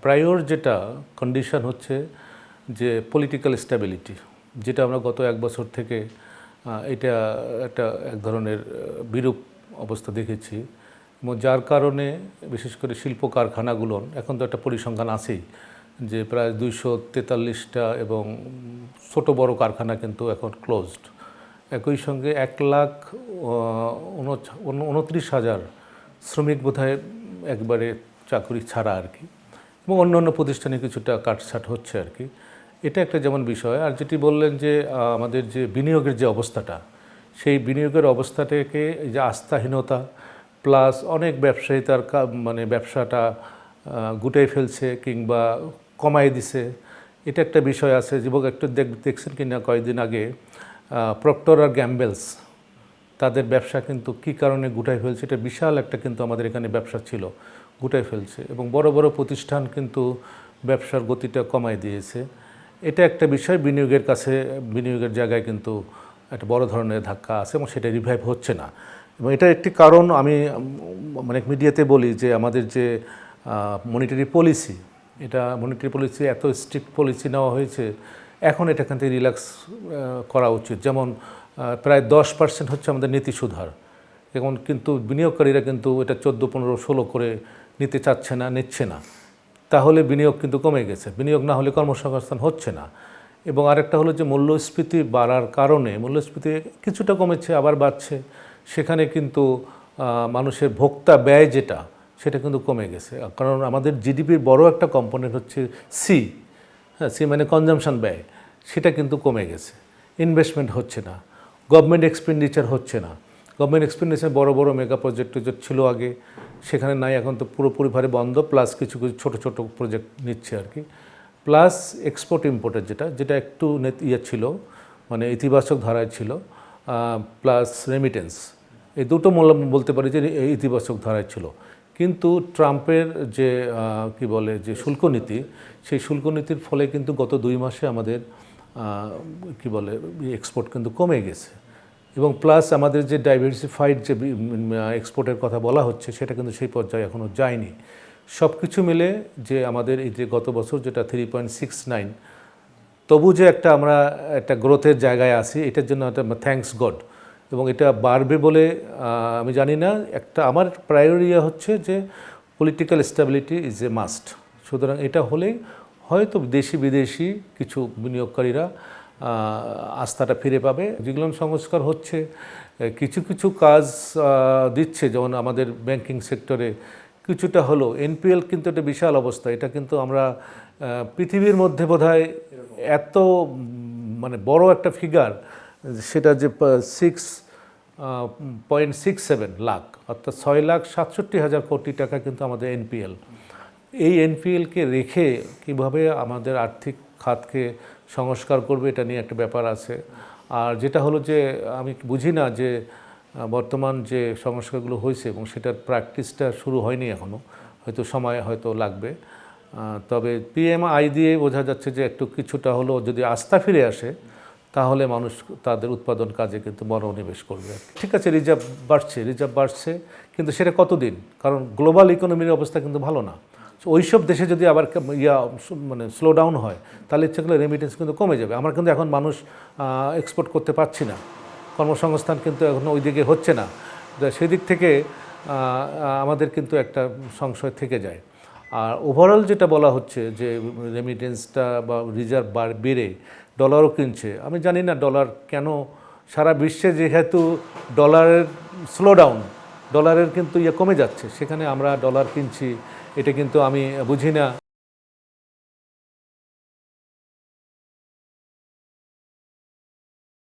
Prior যেটা condition হচ্ছে যে পলিটিক্যাল স্ট্যাবিলিটি, যেটা আমরা গত এক বছর থেকে এটা একটা এক ধরনের বিরূপ অবস্থা দেখেছি এবং যার কারণে বিশেষ করে শিল্প কারখানাগুলো এখন তো একটা পরিসংখ্যান আছেই যে প্রায় 243টা এবং ছোট বড় কারখানা কিন্তু এখন ক্লোজড। একই সঙ্গে 1,29,000 শ্রমিক বোধহয় একবারে চাকরি ছাড়া আর কি, এবং অন্য অন্য প্রতিষ্ঠানে কিছুটা কাটছাট হচ্ছে আর কি। এটা একটা যেমন বিষয়। আর যেটি বললেন যে আমাদের যে বিনিয়োগের যে অবস্থাটা, সেই বিনিয়োগের অবস্থাটাকে এই যে আস্থাহীনতা প্লাস অনেক ব্যবসায়ী তার মানে ব্যবসাটা গুটাই ফেলছে কিংবা কমাই দিছে, এটা একটা বিষয় আছে। যুবক একটু দেখছেন কি না কয়েকদিন আগে প্রক্টর আর গ্যাম্বেলস তাদের ব্যবসা কিন্তু কী কারণে গুটাই ফেলছে, এটা বিশাল একটা কিন্তু আমাদের এখানে ব্যবসা ছিল, গুটাই ফেলছে এবং বড় বড় প্রতিষ্ঠান কিন্তু ব্যবসার গতিটা কমাই দিয়েছে। এটা একটা বিষয়, বিনিয়োগের কাছে বিনিয়োগের জায়গায় কিন্তু একটা বড় ধরনের ধাক্কা আছে এবং সেটা রিভাইভ হচ্ছে না। এবং এটা একটি কারণ আমি মানে মিডিয়াতে বলি যে আমাদের যে মনিটারি পলিসি, এটা মনিটারি পলিসি এত স্ট্রিক্ট পলিসি নেওয়া হয়েছে, এখন এটা এখান থেকে রিল্যাক্স করা উচিত। যেমন প্রায় 10% হচ্ছে আমাদের নীতি সুধার, এখন কিন্তু বিনিয়োগকারীরা কিন্তু এটা 14, 15, 16 করে নিতে চাচ্ছে না, নিচ্ছে না। তাহলে বিনিয়োগ কিন্তু কমে গেছে, বিনিয়োগ না হলে কর্মসংস্থান হচ্ছে না। এবং আরেকটা হলো যে মূল্যস্ফীতি বাড়ার কারণে মূল্যস্ফীতি কিছুটা কমেছে আবার বাড়ছে, সেখানে কিন্তু মানুষের ভোক্তা ব্যয় যেটা সেটা কিন্তু কমে গেছে। কারণ আমাদের জিডিপির বড় একটা কম্পোনেন্ট হচ্ছে সি, হ্যাঁ, সি মানে কনজামশন ব্যয়, সেটা কিন্তু কমে গেছে। ইনভেস্টমেন্ট হচ্ছে না, গভর্নমেন্ট এক্সপেন্ডিচার হচ্ছে না। গভর্নমেন্ট এক্সপেন্ডিচার বড় বড় মেগা প্রজেক্ট ছিল আগে, সেখানে নাই, এখন তো পুরোপুরিভাবে বন্ধ, প্লাস কিছু কিছু ছোটো ছোটো প্রজেক্ট নিচ্ছে আর কি। প্লাস এক্সপোর্ট ইম্পোর্টের যেটা একটু ছিল, মানে ইতিবাচক ধারায় ছিল, প্লাস রেমিটেন্স, এই দুটো বলতে পারি যে ইতিবাচক ধারায় ছিল। কিন্তু ট্রাম্পের যে কি বলে যে শুল্ক নীতি, সেই শুল্ক নীতির ফলে কিন্তু গত 2 মাসে আমাদের কি বলে এক্সপোর্ট কিন্তু কমে গেছে। এবং প্লাস আমাদের যে ডাইভার্সিফাইড যে এক্সপোর্টের কথা বলা হচ্ছে, সেটা কিন্তু সেই পর্যায়ে এখনও যায়নি। সব কিছু মিলে যে আমাদের এই যে গত বছর যেটা 3.69, তবু যে আমরা একটা গ্রোথের জায়গায় আছি, এটার জন্য একটা থ্যাঙ্কস গড। এবং এটা বাড়বে বলে আমি জানি না। একটা আমার প্রায়োরিটি হচ্ছে যে political stability is a must. সুতরাং এটা হলেই হয়তো দেশি বিদেশি কিছু বিনিয়োগকারীরা আস্থাটা ফিরে পাবে। যেগুলো সংস্কার হচ্ছে, কিছু কিছু কাজ দিচ্ছে, যেমন আমাদের ব্যাংকিং সেক্টরে কিছুটা হলো। এনপিএল কিন্তু একটা বিশাল অবস্থা, এটা কিন্তু আমরা পৃথিবীর মধ্যে বোধহয় এত মানে বড় একটা ফিগার, সেটা যে 6.67 লাখ, অর্থাৎ 6,67,000 কোটি টাকা কিন্তু আমাদের এনপিএল। এই এনপিএলকে রেখে কিভাবে আমাদের আর্থিক খাতকে সংস্কার করবে, এটা নিয়ে একটা ব্যাপার আছে। আর যেটা হলো যে আমি বুঝি না যে বর্তমান যে সংস্কারগুলো হয়েছে এবং সেটার প্র্যাকটিসটা শুরু হয়নি এখনও, হয়তো সময় হয়তো লাগবে। তবে পিএমআই দিয়ে বোঝা যাচ্ছে যে একটু কিছুটা হলো যদি আস্থা ফিরে আসে, তাহলে মানুষ তাদের উৎপাদন কাজে কিন্তু মনোনিবেশ করবে। ঠিক আছে, রিজার্ভ বাড়ছে, কিন্তু সেটা কতদিন? কারণ গ্লোবাল ইকোনমির অবস্থা কিন্তু ভালো না। ওইসব দেশে যদি আবার মানে স্লো ডাউন হয়, তাহলে ইচ্ছে করলে রেমিটেন্স কিন্তু কমে যাবে। আমরা কিন্তু এখন মানুষ এক্সপোর্ট করতে পারছি না, কর্মসংস্থান কিন্তু এখন ওই দিকে হচ্ছে না। সেদিক থেকে আমাদের কিন্তু একটা সংশয় থেকে যায়। আর ওভারঅল যেটা বলা হচ্ছে যে রেমিটেন্সটা বা রিজার্ভ বেড়ে ডলারও কিনছে, আমি জানি না ডলার কেন সারা বিশ্বে, যেহেতু ডলারের স্লো ডাউন, ডলারের কিন্তু কমে যাচ্ছে, সেখানে আমরা ডলার কিনছি, এটা কিন্তু আমি বুঝি না।